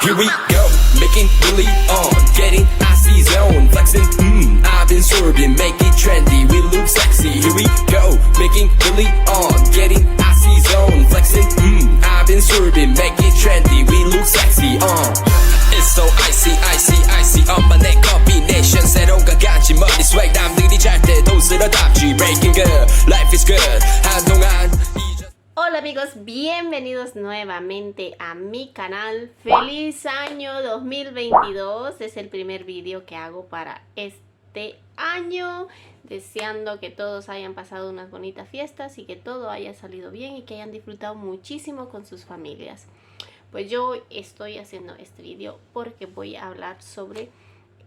Here we go, making Billy on, getting icy zone, flexing, I've been swerving, make it trendy, we look sexy. Here we go, making Billy on, getting icy zone, flexing, I've been swerving, make it trendy, we look sexy. It's so icy, icy, icy, 엄마네 combination, 새로운 가지 머리 swag, 남들이 잘 때도 쓸어담지, breaking good, life is good, 한동안. Hola amigos, bienvenidos nuevamente a mi canal. ¡Feliz año 2022! Es el primer vídeo que hago para este año. Deseando que todos hayan pasado unas bonitas fiestas y que todo haya salido bien y que hayan disfrutado muchísimo con sus familias. Pues yo estoy haciendo este vídeo porque voy a hablar sobre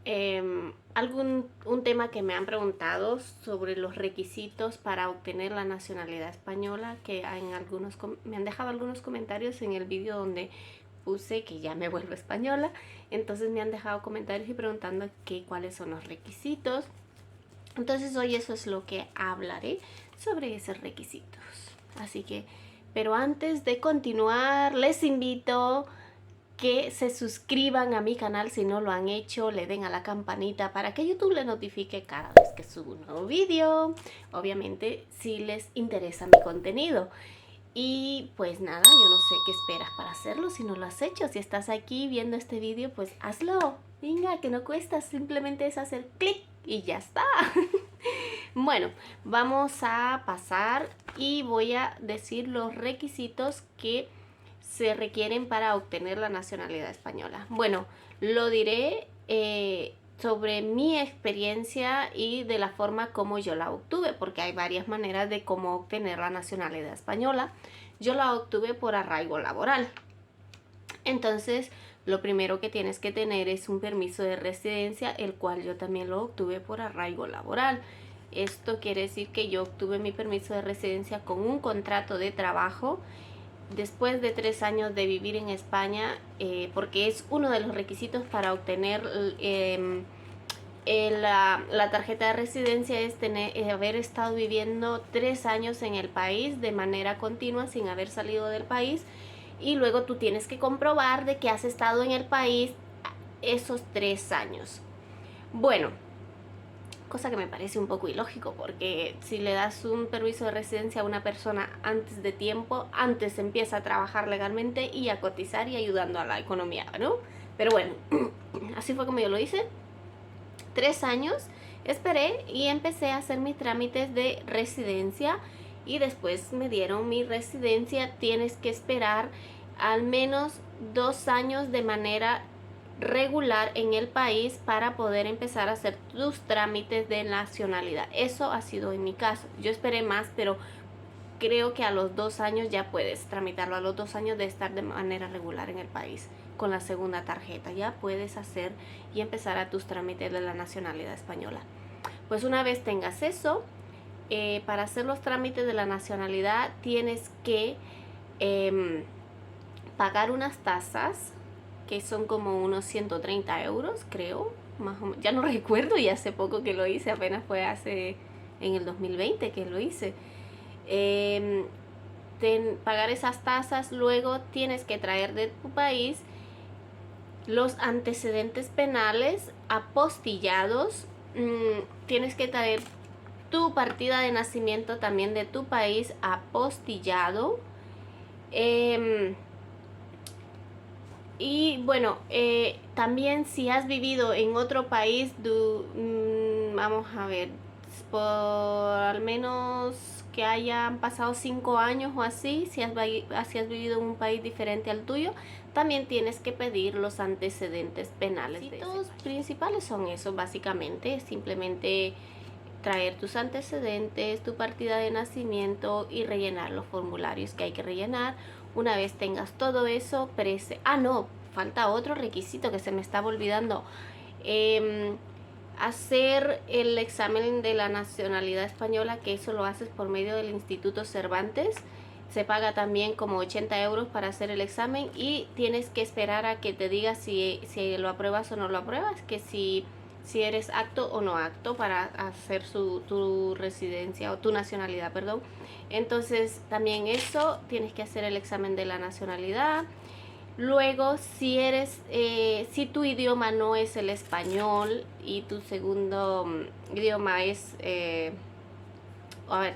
un tema que me han preguntado sobre los requisitos para obtener la nacionalidad española, que me han dejado algunos comentarios en el vídeo donde puse que ya me vuelvo española. Entonces me han dejado comentarios y preguntando cuáles son los requisitos. Entonces hoy eso es lo que hablaré sobre esos requisitos. Así que, pero antes de continuar, les invito que se suscriban a mi canal si no lo han hecho, le den a la campanita para que YouTube le notifique cada vez que subo un nuevo vídeo, obviamente si les interesa mi contenido. Y pues nada, yo no sé qué esperas para hacerlo si no lo has hecho. Si estás aquí viendo este vídeo, pues hazlo, venga, que no cuesta, simplemente es hacer clic y ya está. Bueno, vamos a pasar y voy a decir los requisitos que se requieren para obtener la nacionalidad española. Bueno, lo diré sobre mi experiencia y de la forma como yo la obtuve, porque hay varias maneras de cómo obtener la nacionalidad española. Yo la obtuve por arraigo laboral. Entonces, lo primero que tienes que tener es un permiso de residencia, el cual yo también lo obtuve por arraigo laboral. Esto quiere decir que yo obtuve mi permiso de residencia con un contrato de trabajo después de 3 años de vivir en España, porque es uno de los requisitos para obtener la tarjeta de residencia, es haber estado viviendo 3 años en el país de manera continua sin haber salido del país, y luego tú tienes que comprobar de que has estado en el país esos 3 años. Bueno, cosa que me parece un poco ilógico, porque si le das un permiso de residencia a una persona antes de tiempo, antes empieza a trabajar legalmente y a cotizar y ayudando a la economía, ¿no? Pero bueno, así fue como yo lo hice. 3 años esperé y empecé a hacer mis trámites de residencia, y después me dieron mi residencia. Tienes que esperar al menos 2 años de manera regular en el país para poder empezar a hacer tus trámites de nacionalidad. Eso ha sido en mi caso. Yo esperé más, pero creo que a los 2 años ya puedes tramitarlo. A los 2 años de estar de manera regular en el país con la segunda tarjeta, ya puedes hacer y empezar a tus trámites de la nacionalidad española. Pues una vez tengas eso, para hacer los trámites de la nacionalidad tienes que pagar unas tasas que son como unos 130 euros, creo, más o menos. Ya no recuerdo, y hace poco que lo hice, apenas fue en el 2020 que lo hice. Pagar esas tasas, luego tienes que traer de tu país los antecedentes penales apostillados, tienes que traer tu partida de nacimiento también de tu país apostillado. Y bueno, también si has vivido en otro país, vamos a ver, por al menos que hayan pasado 5 años o así, si has vivido en un país diferente al tuyo, también tienes que pedir los antecedentes penales. Los principales son esos, básicamente, simplemente traer tus antecedentes, tu partida de nacimiento y rellenar los formularios que hay que rellenar. Una vez tengas todo eso, no, falta otro requisito que se me estaba olvidando. Hacer el examen de la nacionalidad española, que eso lo haces por medio del Instituto Cervantes. Se paga también como 80 euros para hacer el examen, y tienes que esperar a que te diga si lo apruebas o no lo apruebas, que si eres apto o no apto para hacer tu residencia o tu nacionalidad, perdón. Entonces también eso, tienes que hacer el examen de la nacionalidad. Luego, si tu idioma no es el español y tu segundo idioma es,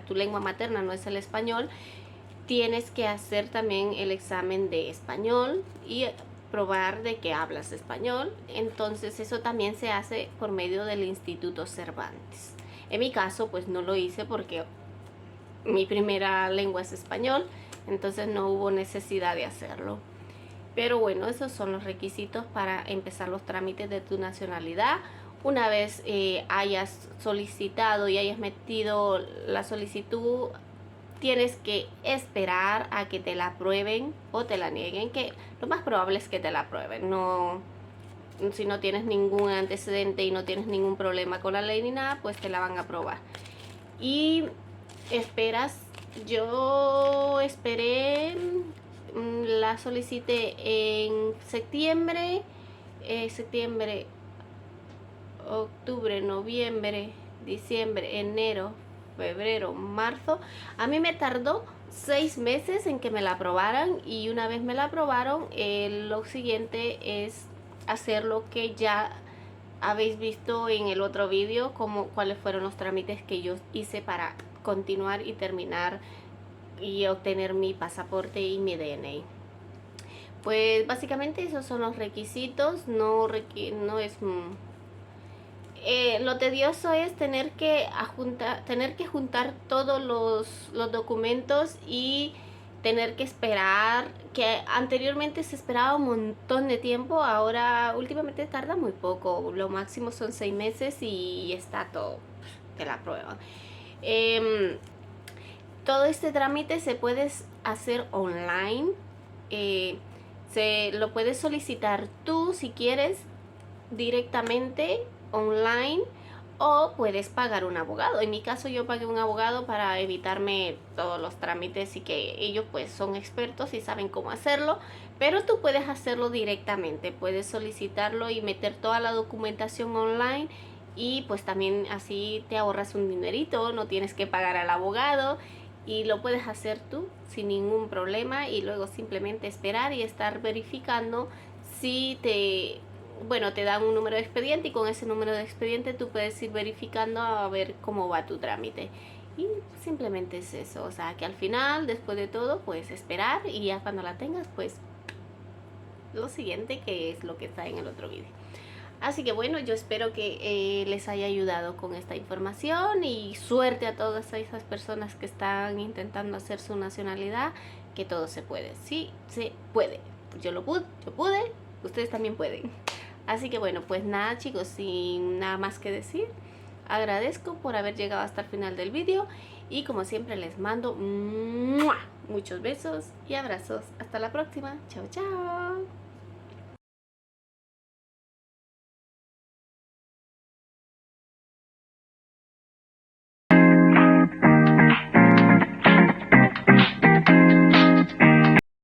tu lengua materna no es el español, tienes que hacer también el examen de español y probar de que hablas español. Entonces eso también se hace por medio del Instituto Cervantes. En mi caso pues no lo hice porque mi primera lengua es español, entonces no hubo necesidad de hacerlo. Pero bueno, esos son los requisitos para empezar los trámites de tu nacionalidad. Una vez hayas solicitado y hayas metido la solicitud, tienes que esperar a que te la aprueben o te la nieguen, que lo más probable es que te la aprueben. No, si no tienes ningún antecedente y no tienes ningún problema con la ley ni nada, pues te la van a aprobar. Y esperas, yo esperé, la solicité en septiembre, octubre, noviembre, diciembre, enero, febrero, marzo. A mí me tardó 6 meses en que me la aprobaran, y una vez me la aprobaron, lo siguiente es hacer lo que ya habéis visto en el otro vídeo, como cuáles fueron los trámites que yo hice para continuar y terminar y obtener mi pasaporte y mi DNI. Pues básicamente esos son los requisitos. No es lo tedioso es tener que juntar todos los documentos y tener que esperar, que anteriormente se esperaba un montón de tiempo, ahora últimamente tarda muy poco, lo máximo son 6 meses y está todo, te la prueban. Todo este trámite se puede hacer online, lo puedes solicitar tú si quieres directamente online, o puedes pagar un abogado. En mi caso yo pagué un abogado para evitarme todos los trámites, y que ellos pues son expertos y saben cómo hacerlo, pero tú puedes hacerlo directamente, puedes solicitarlo y meter toda la documentación online, y pues también así te ahorras un dinerito, no tienes que pagar al abogado y lo puedes hacer tú sin ningún problema, y luego simplemente esperar y estar verificando si te dan un número de expediente, y con ese número de expediente tú puedes ir verificando a ver cómo va tu trámite. Y simplemente es eso, o sea que al final, después de todo, pues esperar, y ya cuando la tengas, pues lo siguiente, que es lo que está en el otro vídeo. Así que bueno, yo espero que les haya ayudado con esta información, y suerte a todas esas personas que están intentando hacer su nacionalidad, que todo se puede, sí se puede. Yo pude, ustedes también pueden. Así que bueno, pues nada chicos, sin nada más que decir, agradezco por haber llegado hasta el final del vídeo, y como siempre les mando muchos besos y abrazos. Hasta la próxima. Chao, chao.